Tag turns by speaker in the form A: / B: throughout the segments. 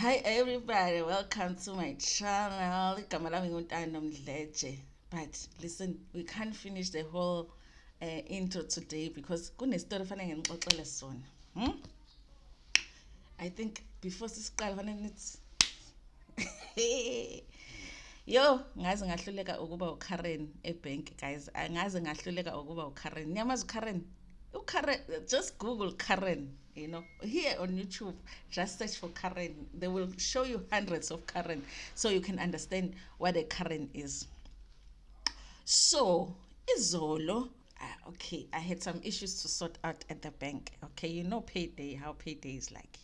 A: Hi everybody, welcome to my channel. Igama lami nguNtando Mdletshe. But listen, we can't finish the whole intro today because kunestory fanele ngixoxele sona. I think before sisiqala fanele nithi yo, ngaze ngahluleka ukuba uKaren ebank guys. Ngaze ngahluleka ukuba uKaren. Niyamazi uKaren? Karen, just Google Karen, here on YouTube, just search for Karen. They will show you hundreds of Karen so you can understand what a Karen is. So, Izolo, okay, I had some issues to sort out at the bank. Okay, payday, how payday is like,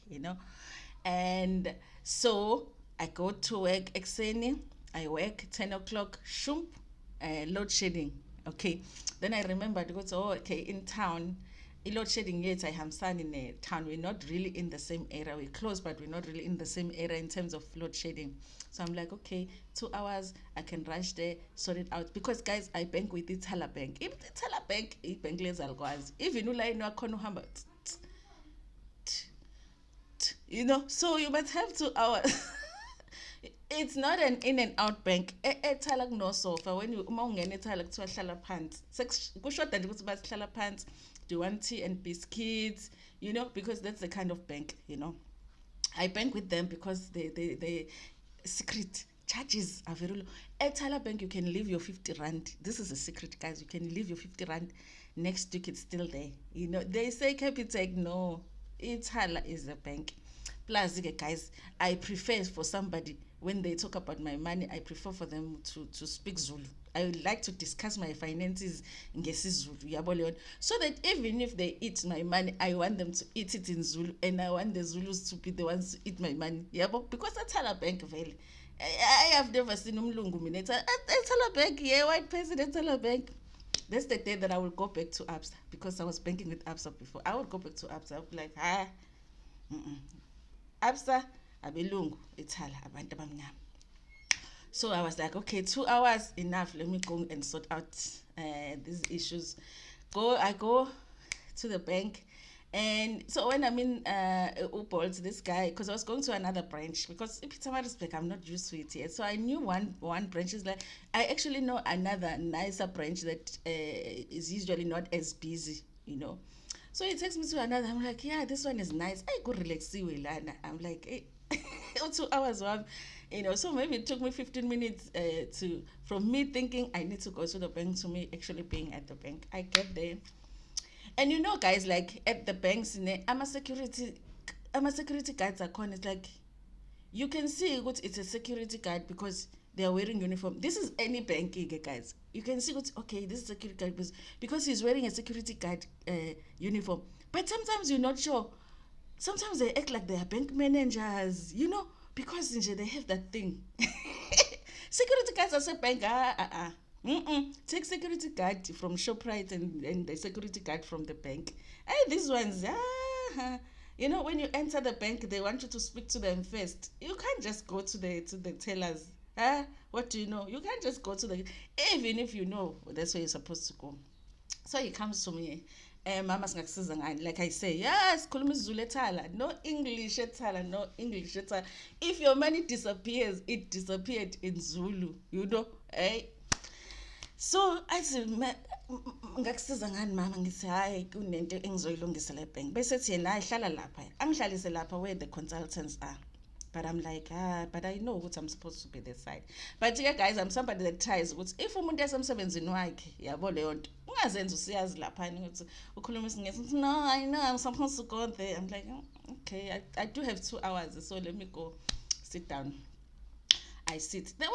A: And so I go to work exeni, I work 10 o'clock, shump, load shedding. Okay, then I remembered, okay, in town, load shedding yet I have son in a town. We're not really in the same area. We're close, but we're not really in the same area in terms of load shedding. So I'm like, okay, 2 hours, I can rush there, sort it out. Because guys, I bank with Ithala Bank. If Ithala Bank, bank les algwazi. Even ula no kono hamba. So you might have 2 hours. It's not an in and out bank. Ethala no sofa. When you ungena ethala kuthiwa hlala phansi. Kushoda nje ukuthi basihlala phansi. Do you want tea and biscuits? Because that's the kind of bank, I bank with them because the secret charges are very low. At Ithala Bank, you can leave your 50 rand. This is a secret, guys. You can leave your 50 rand. Next week, it's still there. They say Capitec. No, Ithala is a bank. Plus, guys, I prefer for somebody, when they talk about my money, I prefer for them to speak Zulu. I would like to discuss my finances in Zulu, so that even if they eat my money, I want them to eat it in Zulu, and I want the Zulus to be the ones to eat my money. Because that's how a bank valley. I have never seen umlungu mina. That's a bank, white president a bank. That's the day that I will go back to ABSA, because I was banking with ABSA before. I would go back to ABSA. I would be like, ABSA, abelungu, Ithala, abantu abamnyama. So I was like, okay, 2 hours enough. Let me go and sort out these issues. I go to the bank, and so when I'm in Ubolt, this guy, because I was going to another branch, because in Pietermaritzburg, I'm not used to it yet. So I knew one branch is like, I actually know another nicer branch that is usually not as busy, So he takes me to another. I'm like, yeah, this one is nice. I go relax. I'm like, hey. 2 hours so maybe it took me 15 minutes from me thinking I need to go to the bank to me actually being at the bank. I get there, and guys, like at the banks, I'm a security guards are con. It's like you can see what it's a security guard because they are wearing uniform. This is any bank, guys. You can see what, okay, this is security guard because he's wearing a security guard uniform. But sometimes you're not sure. Sometimes they act like they are bank managers, because they have that thing. Security guards are saying bank, Take security guard from ShopRite and the security guard from the bank. Hey, these ones, when you enter the bank, they want you to speak to them first. You can't just go to the tellers. What do you know? You can't just go to even if you know that's where you're supposed to go. So he comes to me. Mama singakusiza ngani, like I say, yes, sikhuluma isiZulu eThala, no English eThala, no English eThala. If your money disappears, it disappeared in Zulu, hey. So athi ngakusiza ngani mama, ngithi hayi kunento engizoyilungisa le bank. Bese thi yena ayihlala lapha, angihlalise lapha where the consultants are. But I'm like, but I know what I'm supposed to be this side. But yeah, guys, I'm somebody that tries. If umuntu esemsebenzini wakhe, yabo leyo nto, ungazenza usiyazi lapha ukuthi ukhuluma isingisi. No, I know I'm supposed to go there. I'm like, okay, I do have 2 hours, so let me go sit down. I sit. There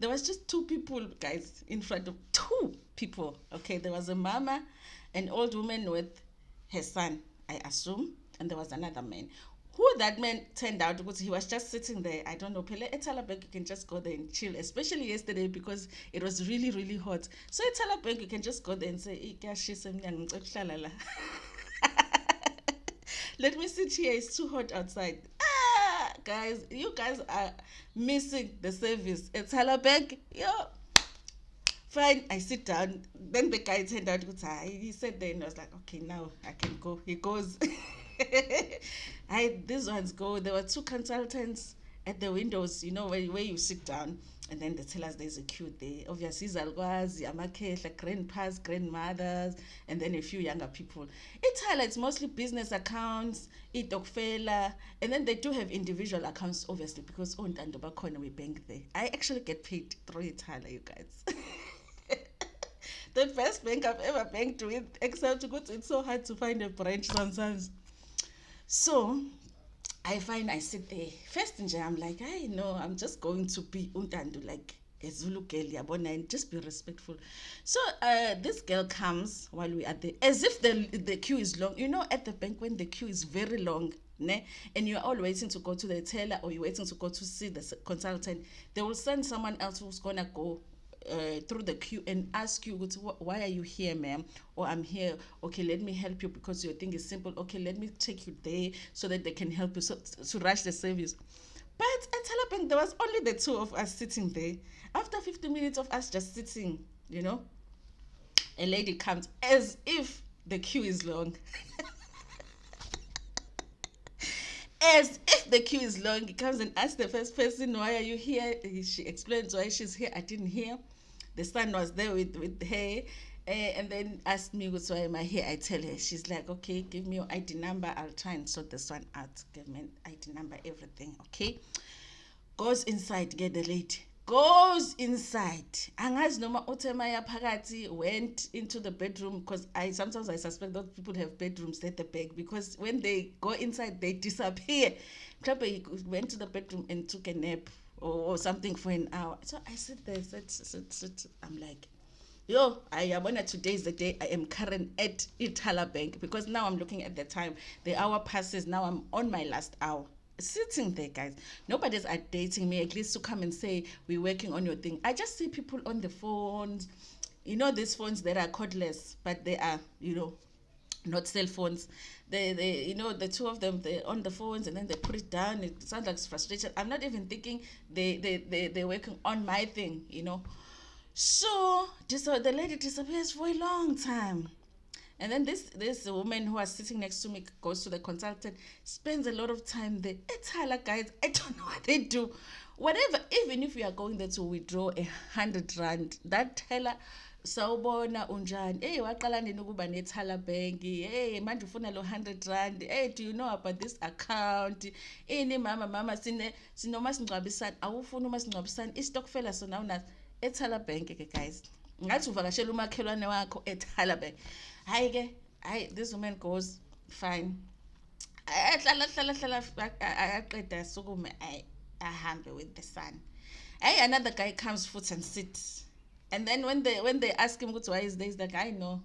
A: was just two people, guys, in front of two people. Okay, there was a mama, an old woman with her son, I assume, and there was another man. Who that man turned out, because he was just sitting there. I don't know. Pele Ithala Bank, you can just go there and chill, especially yesterday because it was really, really hot. So Ithala Bank, you can just go there and say, let me sit here. It's too hot outside. Guys, you guys are missing the service. Ithala Bank, fine, I sit down. Then the guy turned out, he said there, and I was like, okay, now I can go. He goes. These ones go. There were two consultants at the windows, where you sit down, and then they tell us there's a queue there. Obviously, Zalgwazi, Amakehla, grandpas, grandmothers, and then a few younger people. It highlights mostly business accounts, itokfela, and then they do have individual accounts, obviously, because on Tandoba Corner we bank there. I actually get paid through Ithala, you guys. The best bank I've ever banked with, except because it's so hard to find a branch sometimes. So I sit there. First in I'm like, I know, I'm just going to be untandu, like a Zulu girl, yabona, and just be respectful. So this girl comes while we are there, as if the queue is long. At the bank when the queue is very long, ne, and you're all waiting to go to the teller or you're waiting to go to see the consultant, they will send someone else who's gonna go through the queue and ask you, why are you here, ma'am? Or I'm here. Okay, let me help you because your thing is simple. Okay, let me take you there so that they can help you, so to rush the service. But at Talabang, there was only the two of us sitting there. After 50 minutes of us just sitting, a lady comes as if the queue is long. As if the queue is long, he comes and asks the first person, why are you here? She explains why she's here. I didn't hear. The son was there with her, and then asked me, why am I here? I tell her. She's like, okay, give me your ID number. I'll try and sort this one out. Give me ID number, everything, okay? Goes inside, get the lady. Goes inside. Angazi noma uThemaya phakathi went into the bedroom, because I suspect that people have bedrooms at the back, because when they go inside they disappear. Probably he went to the bedroom and took a nap or something for an hour. So I sit there, sit. I'm like, yo, I wanna, today is the day I am current at Ithala Bank, because now I'm looking at the time. The hour passes, now I'm on my last hour. Sitting there, guys. Nobody's updating me, at least to come and say, we're working on your thing. I just see people on the phones, these phones that are cordless, but they are, not cell phones. The two of them, they're on the phones and then they put it down. It sounds like frustration. I'm not even thinking they're working on my thing. So the lady disappears for a long time. And then this woman who was sitting next to me goes to the consultant, spends a lot of time there. It's hella, guys. I don't know what they do. Whatever, even if we are going there to withdraw 100 rand, that teller, sawubona unjani, hey, waqala nini ukuba neThala Bank, hey, manje ufuna lo 100 rand, hey, do you know about this account, ini mama sinomasingcwabisane, awufuna umasingcwabisane, istokfela sona unaso. eThala Bank ke, guys, ngathi uvakashela umakhelwane wakho eThala Bank. This woman goes, fine. Hlala aqeda sukume ahambe with the son. Another guy comes foot and sits. And then when they ask him why is there, he's like, I know.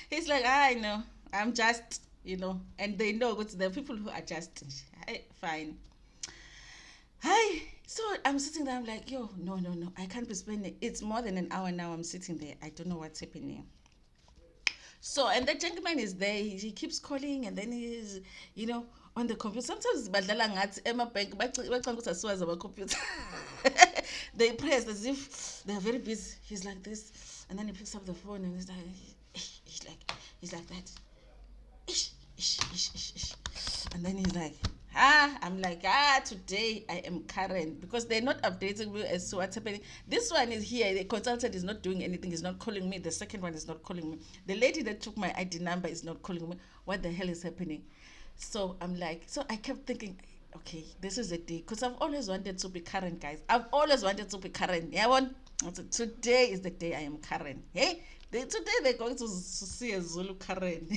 A: He's like, I know. I'm just, and they know the people who are just fine. Hi. So I'm sitting there, I'm like, yo, no, I can't be spending. It's more than an hour now. I'm sitting there. I don't know what's happening. So, and the gentleman is there. He keeps calling, and then he's, on the computer. Sometimes badlala ngathi emabank bacanga ukuthi asiwazi ama-computer. They press as if they're very busy. He's like this, and then he picks up the phone, and he's like that. Ish. And then he's like, I'm like, today I am current, because they're not updating me as to what's happening. This one is here, the consultant is not doing anything, he's not calling me. The second one is not calling me. The lady that took my ID number is not calling me. What the hell is happening? So I'm like, so I kept thinking, okay, this is the day, because I've always wanted to be current, guys. I've always wanted to be current. So today is the day I am current. Hey, today they're going to see a Zulu current.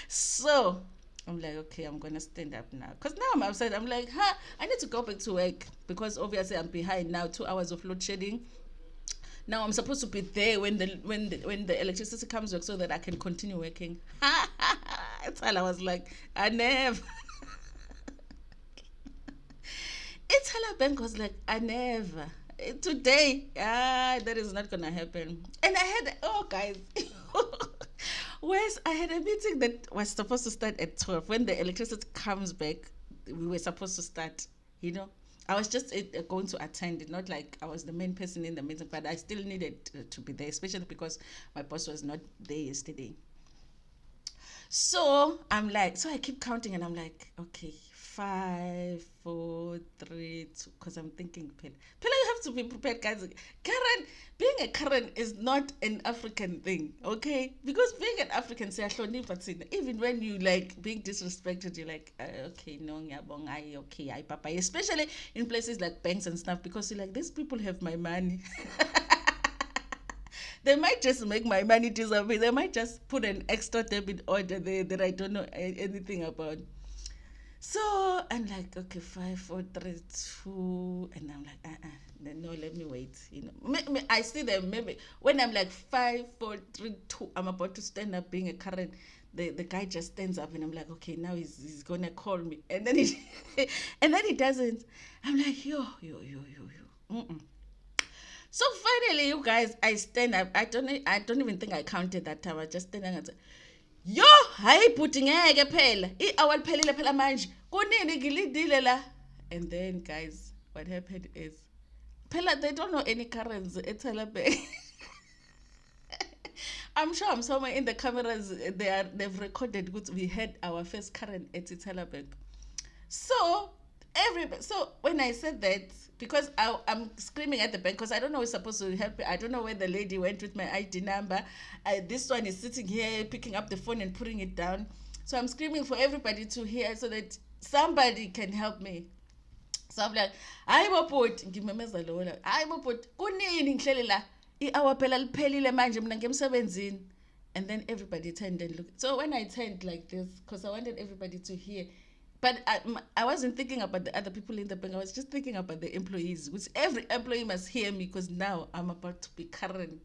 A: So I'm like, okay, I'm gonna stand up now, because now I'm upset. I'm like, I need to go back to work, because obviously I'm behind now. 2 hours of load shedding. Now I'm supposed to be there when the electricity comes back, so that I can continue working. That's all. I was like, I never. Ithala Bank was like, I never. Today, that is not gonna happen. And I had, guys. Whereas I had a meeting that was supposed to start at 12. When the electricity comes back, we were supposed to start, I was just going to attend it, not like I was the main person in the meeting, but I still needed to be there, especially because my boss was not there yesterday. So I'm like, so I keep counting and I'm like, okay, 5, 4, 3, 2. Because I'm thinking, Pela, you have to be prepared, guys. Karen, being a Karen is not an African thing, okay? Because being an African, say, even when you like being disrespected, you're like, okay, no, ngiyabonga, okay, papa. Especially in places like banks and stuff, because you're like, these people have my money. They might just make my money disappear. They might just put an extra debit order there that I don't know anything about. So I'm like, okay, 5, 4, 3, 2, and I'm like, no, let me wait. I see them maybe when I'm like 5, 4, 3, 2, I'm about to stand up being a current. The guy just stands up and I'm like, okay, now he's gonna call me, and then he and then he doesn't. I'm like, yo. Mm-mm. So finally, you guys, I stand up. I don't even think I counted that time. I just stand up and say, yo, hayi bhuti ngeke phela. I-hour liphelile phela manje. Kunini ngilindile la. And then guys, what happened is phela they don't know any currents at Ithala Bank. I'm sure I'm somewhere in the cameras they've recorded good we had our first current at Ithala Bank. So so when I said that, because I'm screaming at the bank because I don't know who's supposed to help me. I don't know where the lady went with my ID number. This one is sitting here picking up the phone and putting it down. So I'm screaming for everybody to hear so that somebody can help me. So I'm like, hayi bobhuti, ngimemeza lo la. Hayi bobhuti, kunini ngihleli la? I-hour phela liphelile manje mina ngemsebenzini. And then everybody turned and looked. So when I turned like this, because I wanted everybody to hear, but I wasn't thinking about the other people in the bank. I was just thinking about the employees, which every employee must hear me because now I'm about to be Karen.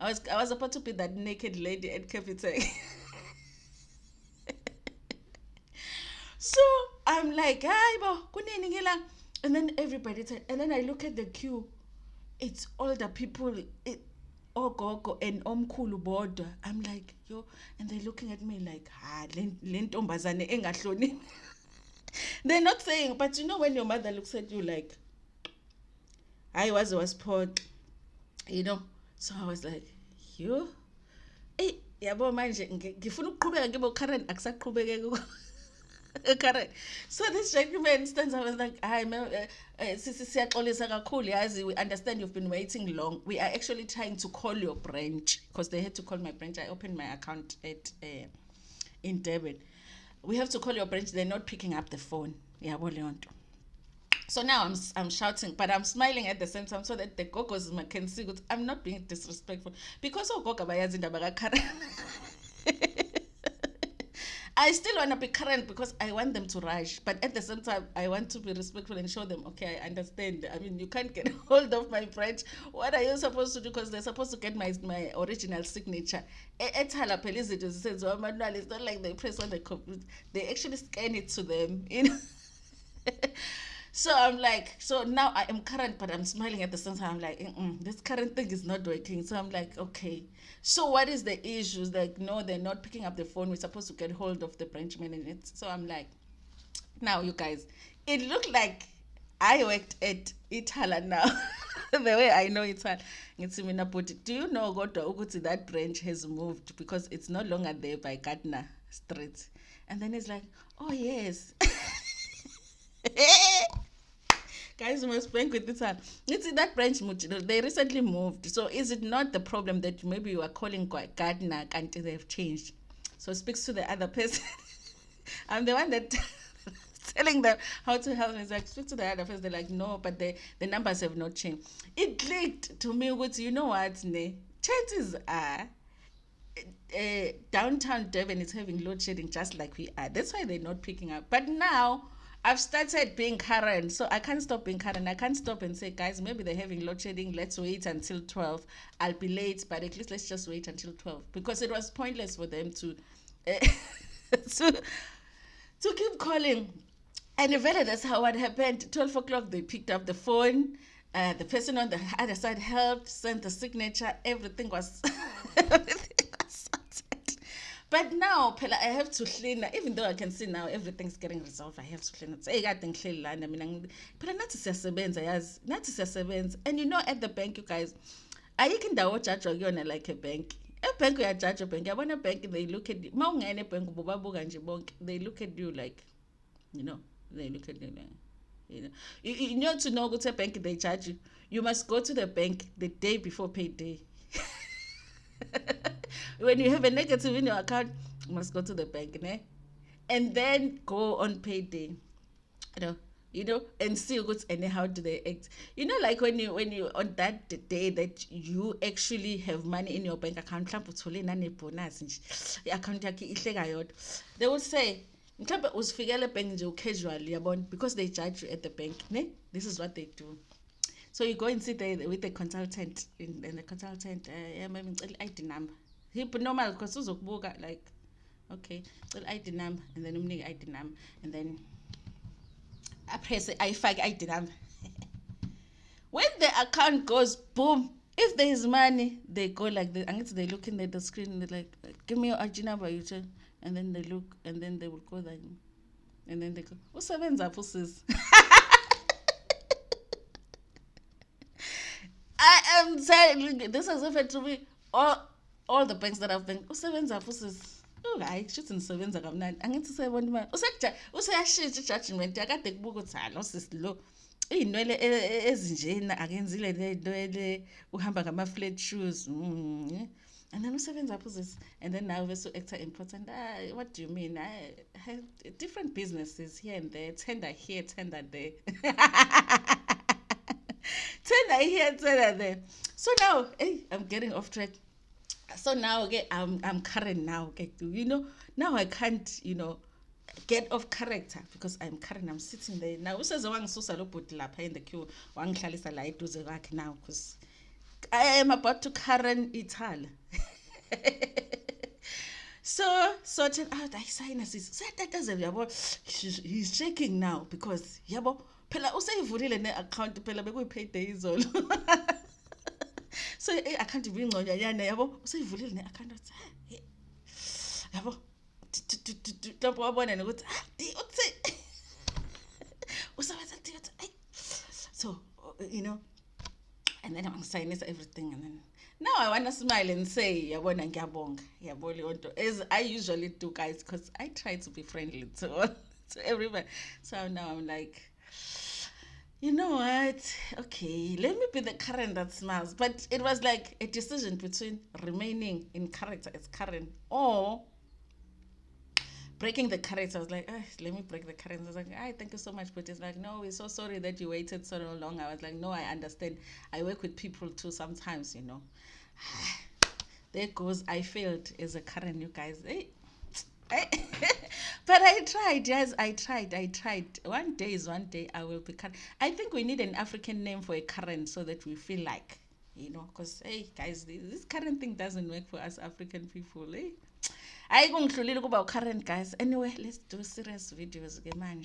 A: I was about to be that naked lady at Capitec. So I'm like, hi, bo, kunini ngila. And then everybody said, and then I look at the queue. It's all the people, ogogo and omkhulu bodwa. I'm like, yo, and they're looking at me like, le ntombazane engahloni. They're not saying, but you know when your mother looks at you like, I was poor, you know. So I was like, you? Yabo manje ngifuna ukuqhubeka ngibo Karen akusaqhubekeke Karen. So this gentleman stands up and like, hi ma'am, siyaxolisa kakhulu yazi, we understand you've been waiting long. We are actually trying to call your branch because they had to call my branch. I opened my account at in Durban. We have to call your branch. They're not picking up the phone. Yeah, so now I'm shouting, but I'm smiling at the same time so that the gogos can see that I'm not being disrespectful. Because goga bayazi indaba kaKaren. I still want to be current because I want them to rush, but at the same time, I want to be respectful and show them, okay, I understand. I mean, you can't get hold of my branch. What are you supposed to do? Because they're supposed to get my original signature. It's not like they press on the computer. They actually scan it to them, you know. So I'm like, so now I am current, but I'm smiling at the same time. I'm like, this current thing is not working. So I'm like, okay. So what is the issue? Like, no, they're not picking up the phone. We're supposed to get hold of the branch manager. So I'm like, now you guys, it looked like I worked at Ithala now. The way I know Ithala. Do you know that branch has moved because it's no longer there by Gardner Street? And then it's like, oh yes. Guys, we must bank with this one. It's that branch, they recently moved. So is it not the problem that maybe you are calling Gardner until they've changed? So it speaks to the other person. I'm the one that telling them how to help me. It's like, speak to the other person. They're like, no, but the numbers have not changed. It clicked to me, which you know what, ne? Chances are downtown Durban is having load shedding just like we are. That's why they're not picking up. But now I've started being current, so I can't stop being current. I can't stop and say, guys, maybe they're having load shedding. Let's wait until 12. I'll be late, but at least let's just wait until 12 because it was pointless for them to to keep calling. And eventually that's how it happened. 12 o'clock, they picked up the phone. The person on the other side helped, sent the signature. Everything was everything was sorted. But now, Pela, I have to clean. Even though I can see now everything's getting resolved, I have to clean it. Say, I think clean land. I mean, Pela, nathi siyasebenza. And you know, at the bank, you guys, ayikho indawo ojajwa kuyona like a bank. Ebhenki uyajudge ebhenki. Yabona ebhenki, they look at you. Uma ungena ebhenki bobabuka nje bonke. They look at you like, you know, they look at you like, you know. You know, to know, go to a bank, they charge you. You must go to the bank the day before payday. When you have a negative in your account, you must go to the bank, né? And then go on payday. And see what's and how do they act. Like when you on that day that you actually have money in your bank account, bonus account they will say mhlawumbe usifikele bank nje casually yabona, because they charge you at the bank, ne? This is what they do. So you go and sit there with the consultant, and the consultant, yeah, maybe ngicela ID number. Hip normal because uzokubuka like, okay, ngicela ID number, and then umnike ID number, and then I press it, I fake ID number. When the account goes boom, if there is money, they go like this. And they look in the screen and they're like, give me your ID number, you tell. And then they look, and then they will go like, and then they go, usebenza pussies. I am saying, this has happened to me. All the banks that I've been, usebenza pussies. Oh, hayi shuthi nisebenza kamnandi. Angithi usebona imali. Useyashintsha ijudgment yakade kubuka ukuthi lo sisi lo iy'nwele ezinjena akenzile le uhamba ngama-flat shoes. And then usebenza phuzisi. And then now we're actor important. What do you mean? I have different businesses here and there. Tender here, tender there. Tender here, tender there. So now, I'm getting off track. So now, okay, I'm current now. Okay, now I can't, get off character because I'm current. I'm sitting there now. Usaze wangisusa lo bhuti lapha in the queue, wangihlalisa la eduze kwakhe now because I am about to current Ithala. So sorted out. I sign as this. He's shaking now because yabo phela useyivulile ne-account phela bekuyi-payday izolo. So i-account ibingconyanyana yabo useyivulile ne-account othi yabo mhlawumbe wabona nokuthi uthi usebenza uthi so and then angisayinisa everything, and then now I want to smile and say yabona ngiyabonga yabo leyo nto, as I usually do, guys, because I try to be friendly to everybody. So now I'm like, you know what? Okay, let me be the Karen that smiles. But it was like a decision between remaining in character as Karen or breaking the character. I was like, let me break the character. I was like, thank you so much. But it's like, no, we're so sorry that you waited so long. I was like, no, I understand. I work with people too sometimes, There goes, I failed as a Karen, you guys. But I tried, yes, I tried. One day I will be Karen. I think we need an African name for a Karen so that we feel like, because, hey, guys, this Karen thing doesn't work for us African people, I go about Karen, guys. Anyway, let's do serious videos, okay, man.